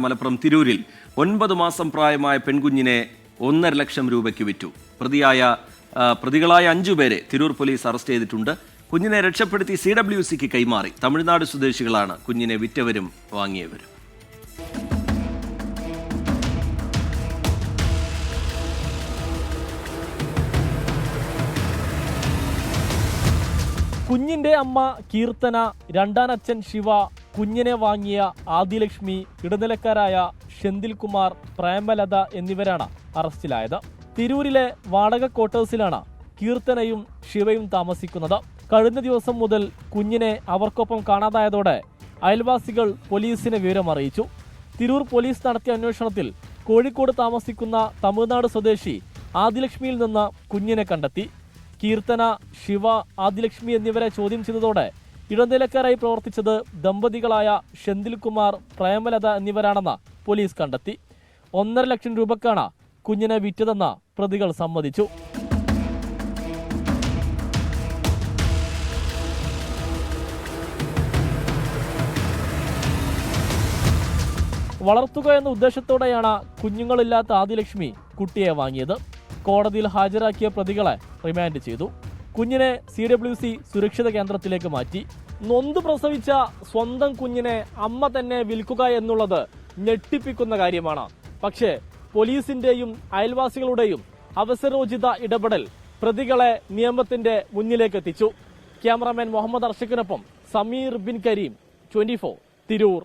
മലപ്പുറം തിരൂരിൽ 9 മാസം പ്രായമായ പെൺകുഞ്ഞിനെ 1.5 ലക്ഷം രൂപയ്ക്ക് വിറ്റു. പ്രതികളായ 5 പേരെ തിരൂർ പോലീസ് അറസ്റ്റ് ചെയ്തിട്ടുണ്ട്. കുഞ്ഞിനെ രക്ഷപ്പെടുത്തി CWCക്ക് കൈമാറി. തമിഴ്നാട് സ്വദേശികളാണ് കുഞ്ഞിനെ വിറ്റവരും വാങ്ങിയവരും. കുഞ്ഞിന്റെ അമ്മ കീർത്തന, രണ്ടാനച്ഛൻ ശിവ, കുഞ്ഞിനെ വാങ്ങിയ ആദിലക്ഷ്മി, ഇടനിലക്കാരായ ഷെന്തിൽകുമാർ, പ്രേമലത എന്നിവരാണ് അറസ്റ്റിലായത്. തിരൂരിലെ വാടക ക്വാർട്ടേഴ്സിലാണ് കീർത്തനയും ശിവയും താമസിക്കുന്നത്. കഴിഞ്ഞ ദിവസം മുതൽ കുഞ്ഞിനെ അവർക്കൊപ്പം കാണാതായതോടെ അയൽവാസികൾ പോലീസിനെ വിവരമറിയിച്ചു. തിരൂർ പോലീസ് നടത്തിയ അന്വേഷണത്തിൽ കോഴിക്കോട് താമസിക്കുന്ന തമിഴ്നാട് സ്വദേശി ആദിലക്ഷ്മിയിൽ നിന്ന് കുഞ്ഞിനെ കണ്ടെത്തി. കീർത്തന, ശിവ, ആദിലക്ഷ്മി എന്നിവരെ ചോദ്യം ചെയ്തതോടെ ഇടനിലക്കാരായി പ്രവർത്തിച്ചത് ദമ്പതികളായ ഷെന്തിൽകുമാർ, പ്രേമലത എന്നിവരാണെന്ന് പോലീസ് കണ്ടെത്തി. 1.5 ലക്ഷം രൂപക്കാണ് കുഞ്ഞിനെ വിറ്റതെന്ന് പ്രതികൾ സമ്മതിച്ചു. വളർത്തുക എന്ന ഉദ്ദേശത്തോടെയാണ് കുഞ്ഞുങ്ങളില്ലാത്ത ആദിലക്ഷ്മി കുട്ടിയെ വാങ്ങിയത്. കോടതിയിൽ ഹാജരാക്കിയ പ്രതികളെ റിമാൻഡ് ചെയ്തു. കുഞ്ഞിനെ CWC സുരക്ഷിത കേന്ദ്രത്തിലേക്ക് മാറ്റി. നൊന്തു പ്രസവിച്ച സ്വന്തം കുഞ്ഞിനെ അമ്മ തന്നെ വിൽക്കുക എന്നുള്ളത് ഞെട്ടിപ്പിക്കുന്ന കാര്യമാണ്. പക്ഷേ പോലീസിന്റെയും അയൽവാസികളുടെയും അവസരോചിത ഇടപെടൽ പ്രതികളെ നിയമത്തിന്റെ മുന്നിലേക്ക് എത്തിച്ചു. ക്യാമറാമാൻ മുഹമ്മദ് അർഷക്കിനൊപ്പം സമീർ ബിൻ കരീം, 24 തിരൂർ.